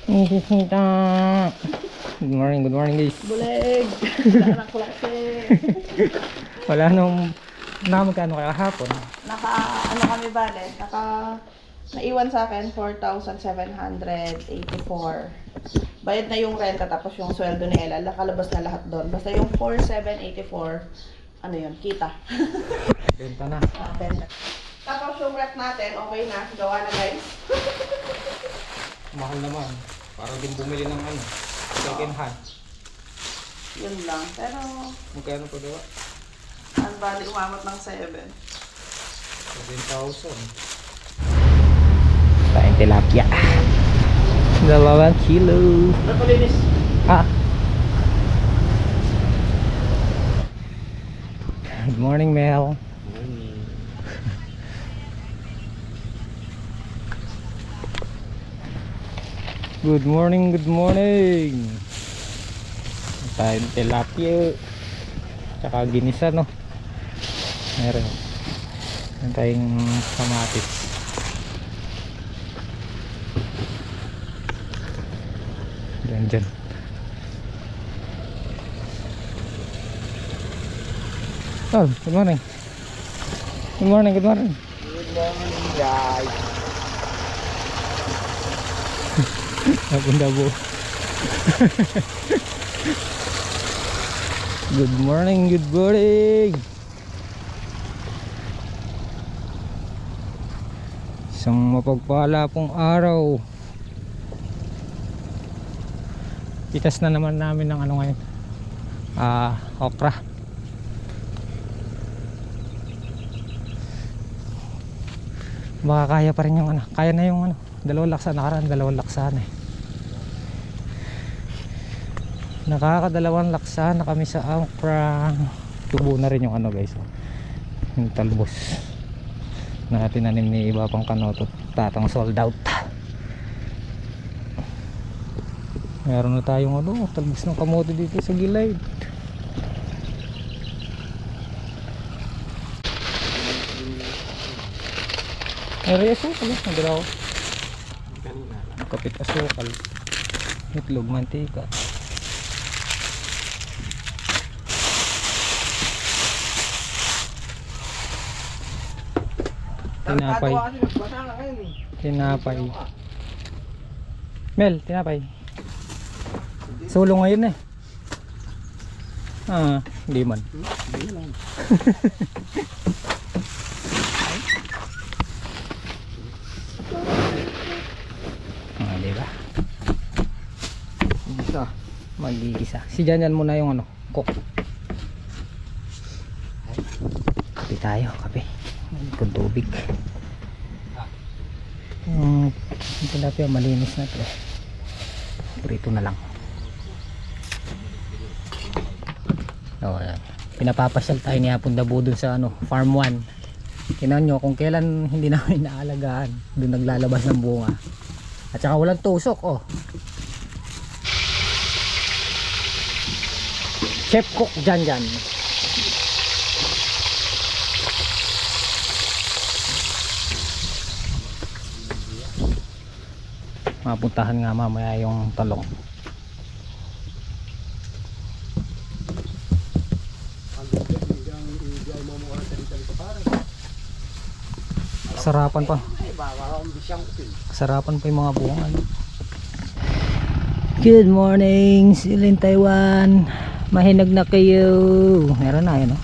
Nisisita. Good morning guys. Buleg! Wala ng klase. Wala nung magkano kaya hapon. Ano kami bale? Naiwan sa akin 4,784. Bayad na yung renta tapos yung sweldo ni Ella. Nakalabas na lahat doon. Basta yung 4,784, ano yun, kita. Benta na. Benta. Tapos yung rep natin, okay na. Gawa na guys. Mahal naman. Para din bumili ng second hand. Yun lang. Pero, Magkano pa gawa? ang bali umamot ng 7. 7,000. Tayong tilapia. 2 kilo. Napalinis. Good morning, Mel. Good morning, good morning. Tayong tilapia. Tsaka ginisa, no? Meron tayong kamatis. Dyan. Oh, good morning. Good morning. Good morning, guys. Dabo. Good morning. Isang mapagpala pong araw. Pitas na naman namin ng ngayon. Okra. Baka kaya pa rin yung kaya na yung dalawang laksa, nakaraan 2 laksa na nakakadalawang laksa na kami sa okra. Tubo na rin yung guys, yung talbos na tinanim ni iba pang kanoto, tatang sold out. Meron na tayong talbos ng kamote dito sa gilid. Area asukal, nagalaw. Kapit asukal. Itlog, mantika. Tinapay. Mel, tinapay. Sulong ngayon hindi man. Diba? Mag-iisa. Si Janjan muna yung cook. Kape tayo, kape. Kung tubig. Yung tilapia malinis na ito. Prito na lang. Ayan. Pinapapasyal tayo ni Hapon Dabo dun sa farm 1. Tingnan nyo kung kailan hindi namin naalagaan. Dun naglalabas ng bunga. At saka walang tusok, Chef Cook Janjan. Mapuntahan nga mamaya yung talong. Sarapan pa. Sarapan pa yung mga bunga. Good morning, Silin Taiwan. Mahinag na kayo. Meron na yun,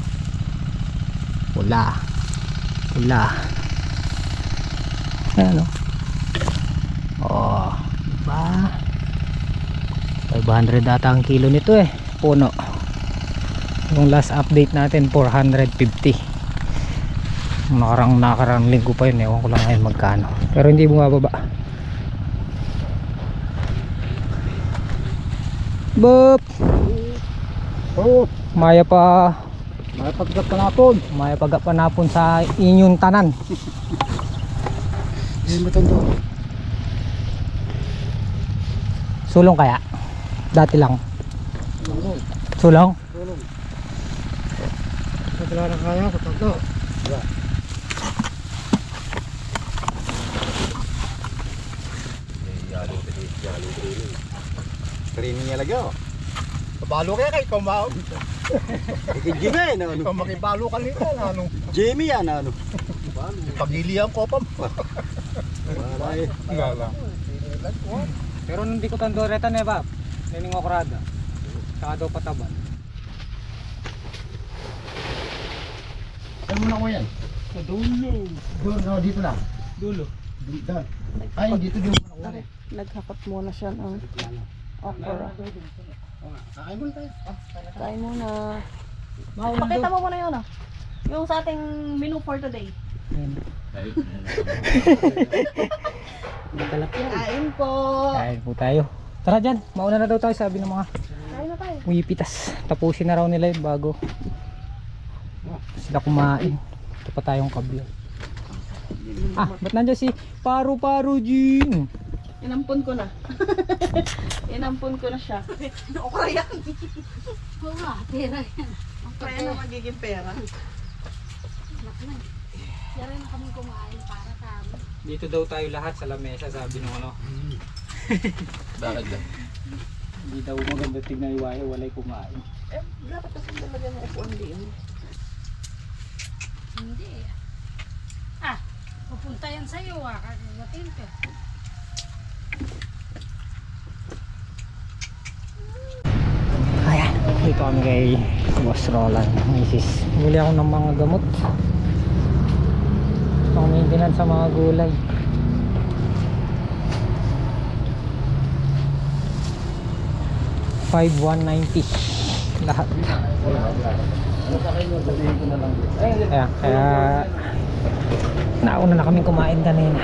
Pula. Ayan, diba? 500 data ang kilo nito puno. Yung last update natin 450. Nakarang linggo pa yun, ewan ko lang ngayon magkano, pero hindi bumababa. Bop! Maya pagkapanapon sa inyong tanan. Sulong kaya? Dati lang. Sulong? Wala na kaya ko to. Training niya lagi oh. Balo kaya kay kumao. Ikijime na ano. Kung makibalo ka nito, ano? Jamie yan ano. Pamilya ang kopa mo. Wala eh. Wala. Pero nung di ko tandoretan eh ba? Nining okrada. Saka daw pataban. Saan mo na ko yan? Sa dulo. Doon, no, dito lang. Dulo. Dito. Ay, dito din mo na ko yan. Naghakot muna siya ng okra. Kakain mo na tayo. Kain muna. Pakita mo muna yun ah. Yung sa ating menu for today. Kain po. Kain po tayo. Tara dyan, mauna na daw tayo sabi ng mga Kain na tayo. Wipitas. Tapusin na raw nila yung bago sila kumain. Ito pa tayong kabyo. Ah, ba't nandiyan si Paru-Paru Jin? Inampun ko na. Inampun ko na siya. Okra yan. Oo nga, pera yan. Okra yan na magiging pera. Diyan rin kami kumain para sa amin. Dito daw tayo lahat sa lamesa sabi ng ano. Bakit lang? Hindi daw maganda tignan iwayo, walay kumain. Eh, dapat kasi nalagyan ng upuan din. Hindi. Ah, pupunta yan sa'yo ah. Kagatin ka. Ayan, dito kami kay Boss Roland, Mrs. Buli ako ng mga gamot. Itong maintenance sa mga gulay. $5,190 lahat. Ayan, kaya nauna na kaming kumain kanina.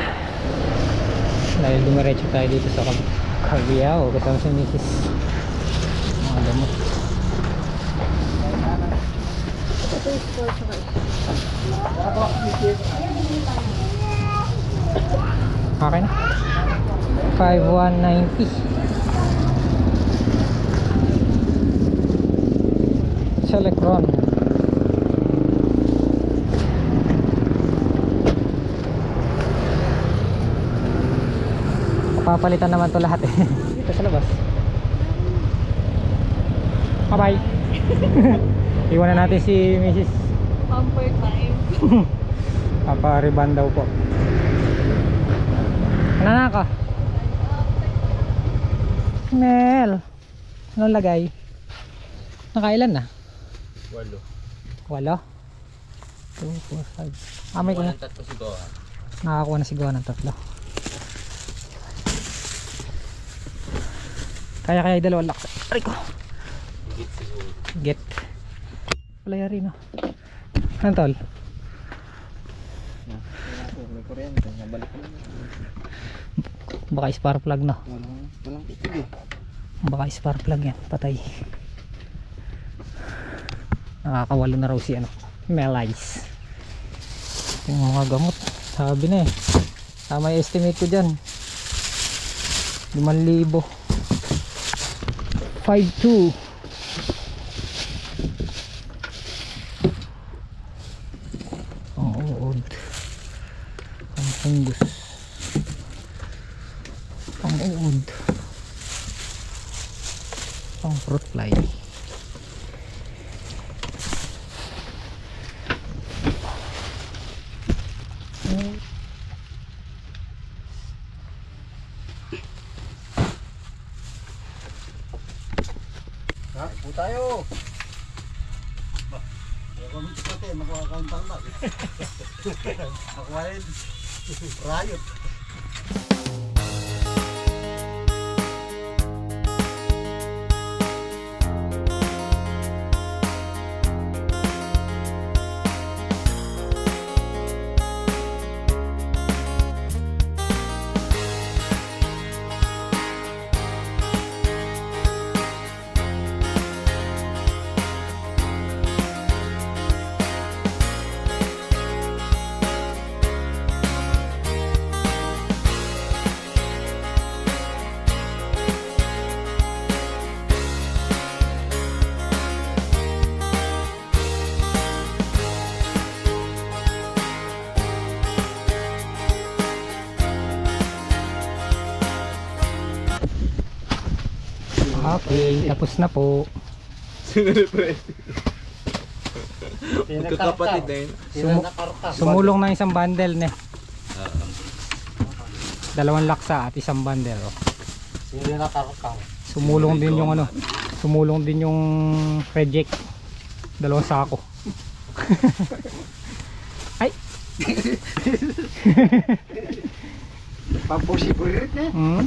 Dahil dumiretso tayo dito sa Cabiao kasama si Mrs. Mga gamot. Okay na. 5,190. Selectron. Papalitan naman to lahat eh. Dito sa labas. Bye-bye. Iwan na natin si Mrs. Pamper time. Papariban daw po. Ano na ka? Mel. Anong lagay? Nakailan na? 8. 2, 4, 5. Ah, may kuha. Nakakuha na si Gawa ng 3. Kaya dalawang laksa. Aray ko. Get. Palaya rin oh. Ano tol? May kuryente. Nabalik ko na. Baka spark plug na. Walang itig eh. Baka spark plug yan. Patay. Nakakawalo na raw si ano. Melize. Yung mga gamot. Sabi na eh. Tama yung estimate ko dyan. 5,000. 5,2. Ang uod. Ang fungus. Ang uod. Ang fruit fly. Ha? Po tayo. Nakamit natin, makakauntang na. Nakuhain. Riot. Okay, tapos na po. Magkakapatid na yun. Sumulong na isang bundle ne. 2 laksa at isang bundle. Oh. Sino nakarkang? Sumulong din yung ano. Sumulong din yung reject. 2 sako. Ay. Pamposibulit na. Hmm?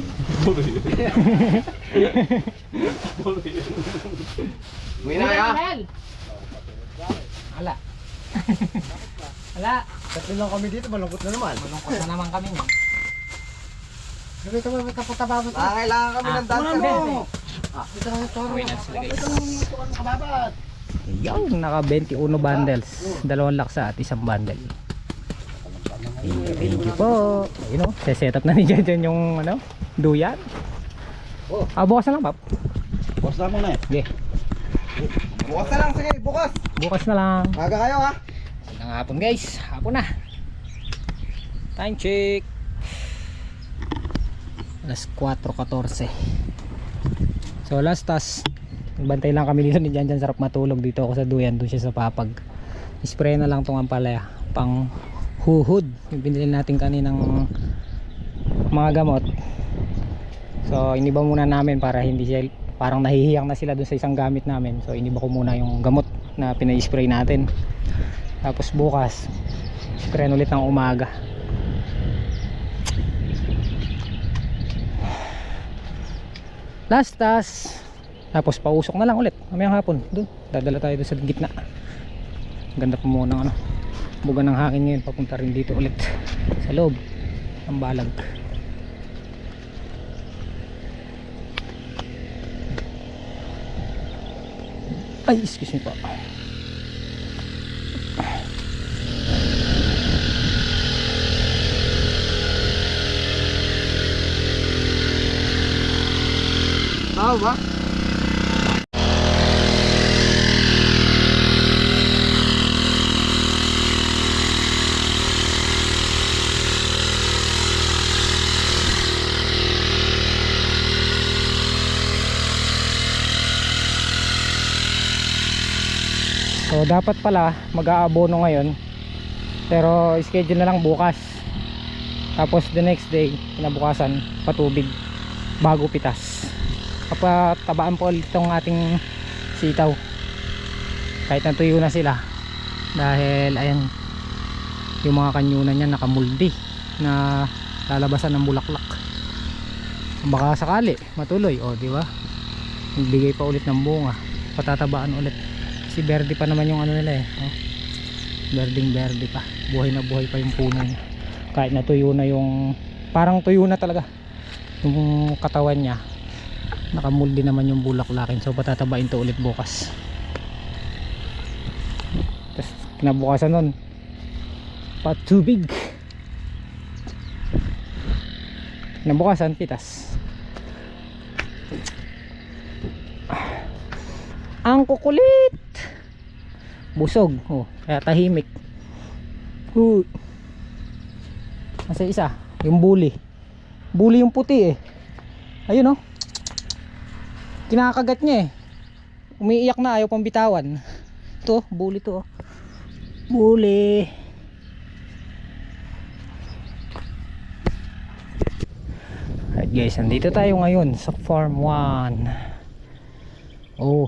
May na kaya? Ala. Ala. Tatlo lang kami dito, malungkot na naman. Malungkot na naman kami. No? Sabi ito, may tapos-tababot. Kailangan kami ng dance. Dito lang ito. Ito yung naka 21 bundles. 2 laksa at isang bundle. Thank you po. Ayun o, set up na ni Jan yung ano, duyan. Bukas na lang, Pap. Boss na muna eh. Okay. Bukas na lang, sige, bukas. Bukas na lang. Maga kayo ha. Magandang hapon guys. Hapon na. Time check. Alas 4:14. So last task, nagbantay lang kami dito ni Jan. Sarap matulog dito ako sa duyan. Doon siya sa papag. Spray na lang tong ampalaya pang huhud. Yung binili natin kaninang mga gamot. So iniba muna namin para hindi siya, parang nahihiyang na sila dun sa isang gamit namin. So iniba ko muna yung gamot na pinay-spray natin. Tapos bukas spray ulit ng umaga. Last task. Tapos pausok na lang ulit mamayang hapon. Doon dadala tayo doon sa gitna. Ganda po muna ng ano, buga ng hangin ngayon. Papunta rin dito ulit sa loob ng balag. Ay, excuse me po. Tao ba? So dapat pala mag-aabono ngayon, pero schedule na lang bukas. Tapos the next day, kinabukasan, patubig bago pitas. Papatabaan po ulit itong ating sitaw kahit natuyo na sila, dahil ayan yung mga kanyunan niya nakamuldi na lalabasan ng bulaklak. Baka sakali matuloy, o di ba, magbigay pa ulit ng bunga, patatabaan ulit. Si verde pa naman yung ano nila eh, oh. Berding verde pa, buhay na buhay pa yung puno niya. Kahit natuyo na yung, parang tuyo na talaga yung katawan niya, nakamuldi naman yung bulaklakin. So patatabain to ulit bukas. Tapos kinabukasan nun, patubig. Kinabukasan pitas. Ang kukulit, busog, oh, kaya tahimik. Nasa isa, yung bully yung puti eh, ayun oh, kinakagat niya eh, umiiyak na, ayaw pang bitawan. Ito, bully to oh. Bully. Alright guys, nandito tayo ngayon sa farm 1. Oh,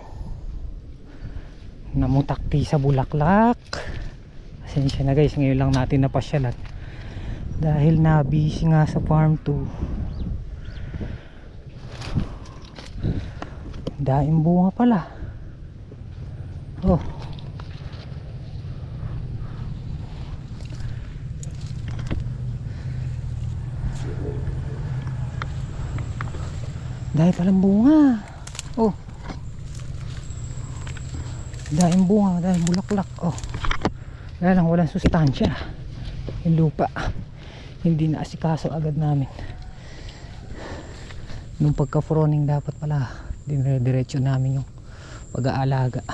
namutakti sa bulaklak. Pasensya na guys, ngayon lang natin napasyalan dahil na-busy nga sa farm 2. Daing bunga pala. Oh, dahil palang bunga. Oh, dahil bunga, dahil bulaklak. Oh, kaya lang walang sustansya yung lupa, hindi na asikaso agad namin. Nung pagka-froning dapat pala dire-diretso namin yung pag-aalaga.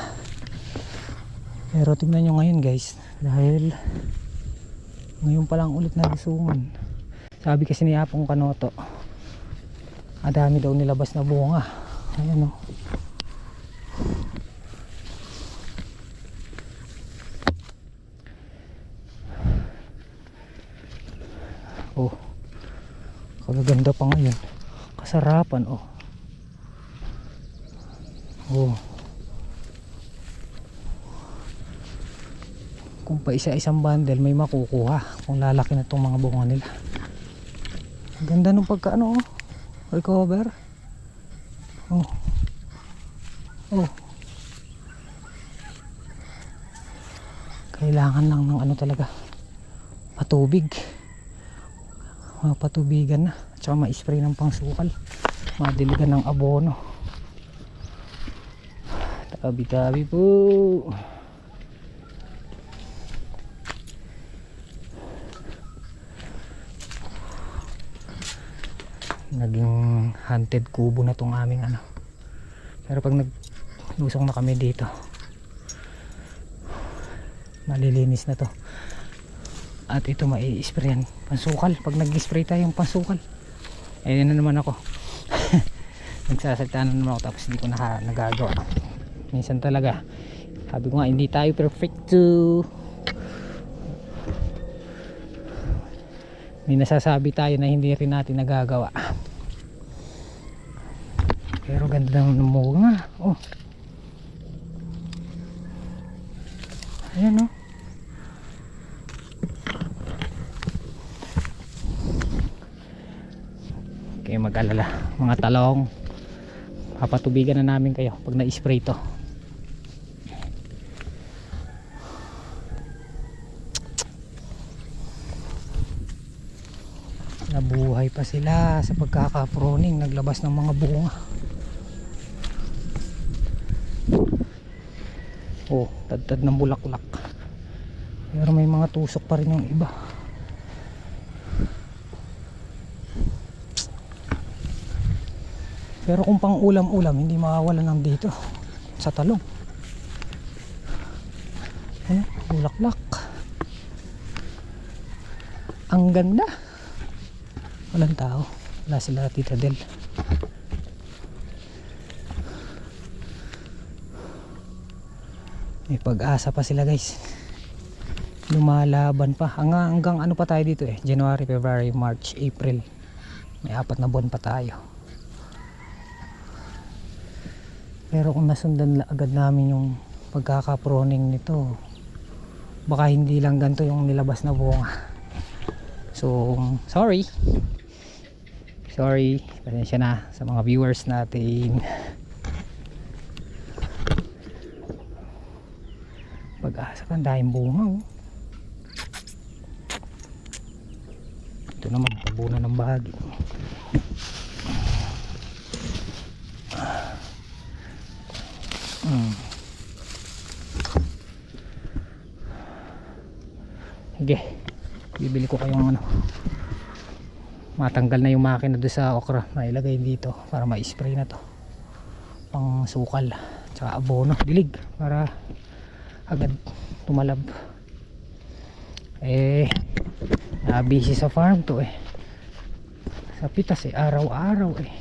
Pero tingnan nyo ngayon guys, dahil ngayon pa lang ulit nalusungan. Sabi kasi ni Apong Kanoto, adami daw nilabas na bunga Ayan o. Oh, kagaganda pa ngayon. Kasarapan oh. Oh. Kung pa isa-isang bundle may makukuha kung lalaki na itong mga bunga nila. Ang ganda nung pagkaano oh. Recover. Oh. Oh. Kailangan lang ng ano talaga. Patubig. Patubigan na. At saka ma-spray ng pangsukal. Madiligan ng abono. Tabi-tabi po. Naging haunted kubo na tong aming ano. Pero pag naglusong na kami dito, malilinis na to. At ito mai-sprayan pansukal. Pag nag-spray tayong pansukal, ayun na naman ako. Nagsasalita na naman ako tapos hindi ko nagagawa. Minsan talaga sabi ko nga hindi tayo perfecto. May nasasabi tayo na hindi rin natin nagagawa. Pero ganda naman ng bunga. Oh. Ayan oh. Okay, mag-alala mga talong, papatubigan na namin kayo pag na-spray to. Nabuhay pa sila sa pagkaka-pruning, naglabas ng mga bunga. Oh, tad-tad ng bulaklak. Pero may mga tusok pa rin yung iba. Pero kung pang ulam-ulam, hindi mawawala ng dito sa talong. Ano? Bulaklak. Ang ganda. Walang tao. Wala sila Tita Del. May pag-asa pa sila guys. Lumalaban pa. Hanggang ano pa tayo dito eh. January, February, March, April. May 4 na buwan pa tayo. Pero kung nasundan agad namin yung pagkaka-pruning nito, baka hindi lang ganito yung nilabas na bunga. So, sorry. Pasensya na sa mga viewers natin. Pag-asa pa, dahil bunga oh. Ito naman, tabunan ng bahagi. Sige, bibili ko kayong ano, matanggal na yung makina doon sa okra, mailagay dito para ma-spray na to pang sukal tsaka abono, dilig para agad tumalab. Busy sa farm to eh, sa pitas eh, araw-araw eh,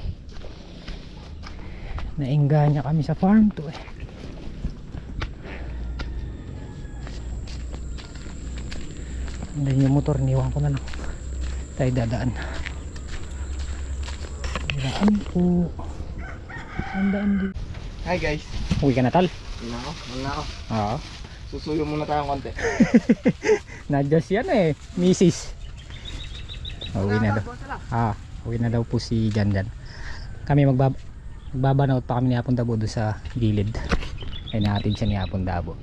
naingganya kami sa farm to eh. Andan yung motor, niwan ko na lang tayo dadaan. Dadaan po. Andaan din. Hi guys. Uwi ka na tal? Wala ako. Oo. Susuyo muna tayo konti. Nadyas yan eh, misis. Uwi na daw. Uwi na daw po si Jan. Kami magbabanaot pa kami ni Apon Dabo doon sa gilid. Ay natin siya ni Apon Dabo.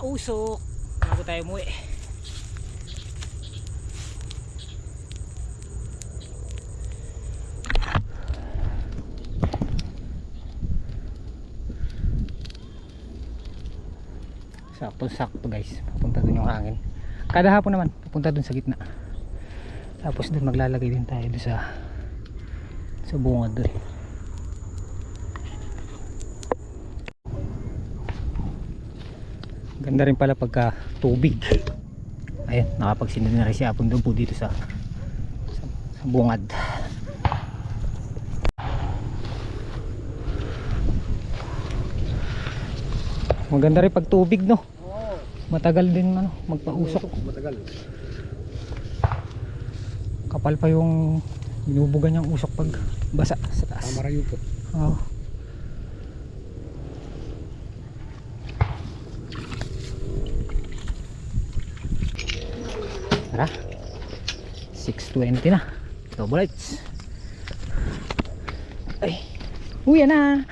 pausok bago tayo umuwi. Sakto guys, papunta dun yung hangin. Kada hapon naman papunta dun sa gitna, tapos dun maglalagay din tayo dun sa bungad dun. Ganda rin pala pagka tubig. Ayan, nakapagsinod na rin si Apon doon po dito sa bungad. Maganda rin pag tubig, no? Matagal din magpausok. Matagal. Kapal pa yung binubugan niyang usok pag basa sa taas. Tamarayo po. Oo. Tara, 6:20 na. Double lights. Ay, uwi na.